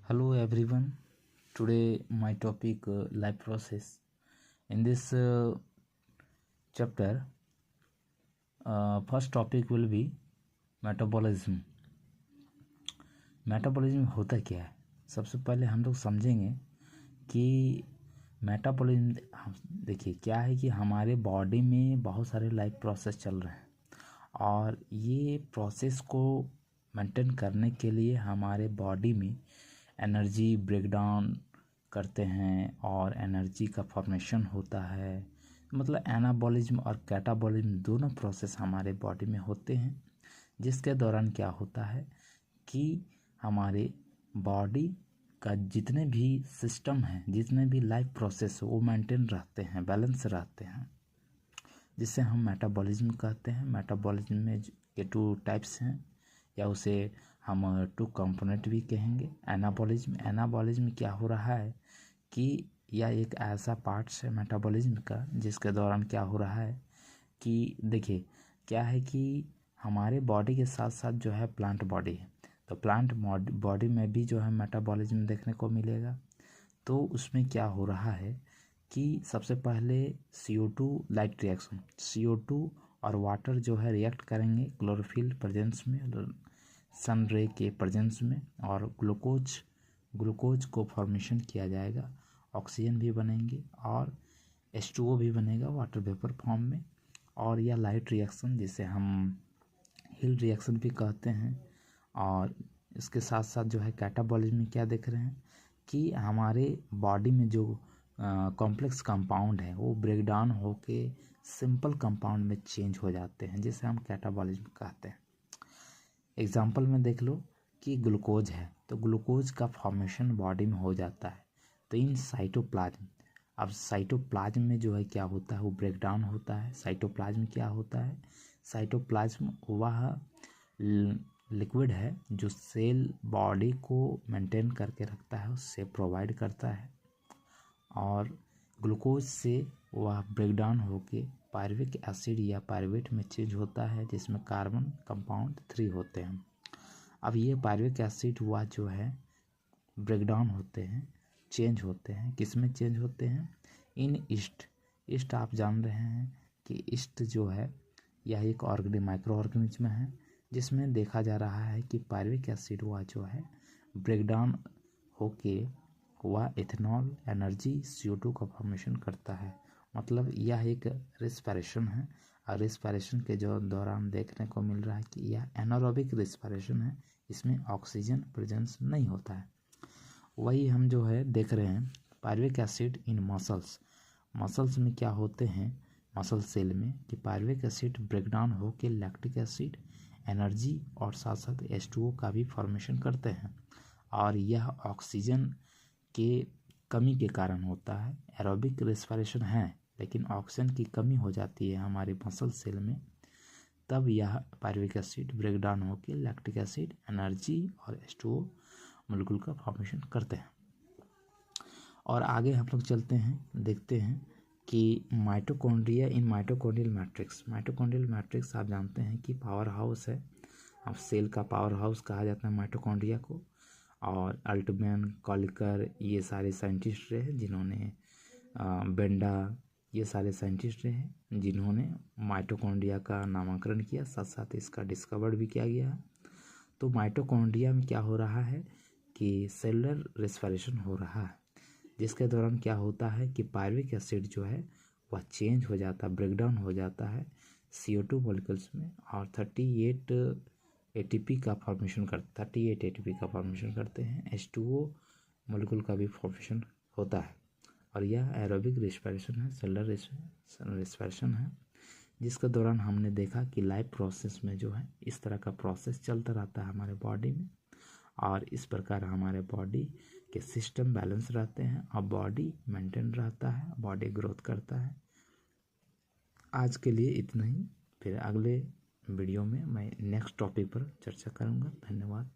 Hello everyone. Today my topic life process. In this chapter, first topic will be metabolism. Metabolism होता क्या है? सबसे पहले हम लोग समझेंगे कि मेटाबॉलिज्म देखिए क्या है कि हमारे बॉडी में बहुत सारे लाइफ प्रोसेस चल रहे हैं और ये प्रोसेस को मेंटेन करने के लिए हमारे बॉडी में एनर्जी ब्रेकडाउन करते हैं और एनर्जी का फॉर्मेशन होता है. मतलब एनाबॉलिज्म और कैटाबॉलिज्म दोनों प्रोसेस हमारे बॉडी में होते हैं, जिसके दौरान क्या होता है कि हमारे बॉडी का जितने भी सिस्टम हैं, जितने भी लाइफ प्रोसेस वो मेंटेन रहते हैं, बैलेंस रहते हैं, जिसे हम मेटाबॉलिज्म कहते हैं. मेटाबॉलिज्म में ये 2 टाइप्स हैं, या उसे हम 2 कंपोनेंट भी कहेंगे. एनाबॉलिज्म क्या हो रहा है कि यह एक ऐसा पार्ट्स है मेटाबॉलिज्म का जिसके दौरान क्या हो रहा है कि देखिए क्या है कि हमारे बॉडी के साथ साथ जो है प्लांट बॉडी है, तो प्लांट बॉडी में भी जो है मेटाबॉलिज्म देखने को मिलेगा. तो उसमें क्या हो रहा है कि सबसे पहले CO2 लाइट रिएक्शन, CO2 और वाटर जो है रिएक्ट करेंगे क्लोरोफिल प्रेजेंस में, सन रे के प्रेजेंस में, और ग्लूकोज को फॉर्मेशन किया जाएगा. ऑक्सीजन भी बनेंगे और H2O भी बनेगा वाटर वेपर फॉर्म में. और यह लाइट रिएक्शन जिसे हम हिल रिएक्शन भी कहते हैं. और इसके साथ साथ जो है कैटाबॉलिज्म में क्या देख रहे हैं कि हमारे बॉडी में जो कॉम्प्लेक्स कंपाउंड है वो ब्रेकडाउन होके सिंपल कंपाउंड में चेंज हो जाते हैं, जिसे हम कैटाबॉलिज्म कहते हैं. एग्जाम्पल में देख लो कि ग्लूकोज है, तो ग्लूकोज का फॉर्मेशन बॉडी में हो जाता है तो इन साइटोप्लाज्म. अब साइटोप्लाज्म में जो है क्या होता है वो ब्रेकडाउन होता है. साइटोप्लाज्म क्या होता है? साइटोप्लाज्म वह लिक्विड है जो सेल बॉडी को मेंटेन करके रखता है, उससे प्रोवाइड करता है. और ग्लूकोज से वह ब्रेकडाउन होके पायरुविक एसिड या पायरुवेट में चेंज होता है, जिसमें कार्बन कंपाउंड 3 होते हैं. अब ये पायरुविक एसिड हुआ जो है ब्रेकडाउन होते हैं, चेंज होते हैं. किस में चेंज होते हैं? इन ईस्ट आप जान रहे हैं कि ईस्ट जो है यह एक माइक्रो ऑर्गेनिज्म है, जिसमें देखा जा रहा है कि पायरुविक एसिड हुआ जो है ब्रेकडाउन होके वह इथेनॉल एनर्जी CO2 का फॉर्मेशन करता है. मतलब यह एक रेस्पिरेशन है, और रेस्पिरेशन के जो दौरान देखने को मिल रहा है कि यह एनारोबिक रेस्पिरेशन है, इसमें ऑक्सीजन प्रेजेंस नहीं होता है. वही हम जो है देख रहे हैं पायरुविक एसिड इन मसल्स में क्या होते हैं मसल सेल में कि पायरुविक एसिड ब्रेकडाउन होकर लैक्टिक एसिड एनर्जी और साथ साथ H2O का भी फॉर्मेशन करते हैं. और यह ऑक्सीजन के कमी के कारण होता है. एरोबिक रेस्पिरेशन है लेकिन ऑक्सीजन की कमी हो जाती है हमारे मसल सेल में, तब यह पायरुविक एसिड ब्रेकडाउन होकर लैक्टिक एसिड एनर्जी और H2O मोलिक्यूल का फॉर्मेशन करते हैं. और आगे हम लोग चलते हैं, देखते हैं कि माइटोकॉन्ड्रिया इन माइटोकॉन्ड्रियल मैट्रिक्स आप जानते हैं कि पावर हाउस है. अब सेल का पावर हाउस कहा जाता है माइटोकॉन्ड्रिया को. और अल्टमैन, कॉलिकर ये सारे साइंटिस्ट रहे जिन्होंने बेंडा ये सारे साइंटिस्ट रहे जिन्होंने माइटोकॉन्ड्रिया का नामकरण किया, साथ साथ इसका डिस्कवर्ड भी किया गया है. तो माइटोकॉन्ड्रिया में क्या हो रहा है कि सेलुलर रेस्पिरेशन हो रहा है, जिसके दौरान क्या होता है कि पायरुविक एसिड जो है वह चेंज हो जाता है, ब्रेकडाउन हो जाता है CO2 मॉलिक्यूल्स में, और 38 ATP का फॉर्मेशन करते हैं. H2O मॉलिक्यूल का भी फॉर्मेशन होता है. और यह एरोबिक रेस्पिरेशन है, सेलुलर रेस्पिरेशन है, जिसके दौरान हमने देखा कि लाइफ प्रोसेस में जो है इस तरह का प्रोसेस चलता रहता है हमारे बॉडी में. और इस प्रकार हमारे बॉडी के सिस्टम बैलेंस रहते हैं और बॉडी मेंटेन रहता है, बॉडी ग्रोथ करता है. आज के लिए इतना ही. फिर अगले वीडियो में मैं नेक्स्ट टॉपिक पर चर्चा करूँगा. धन्यवाद.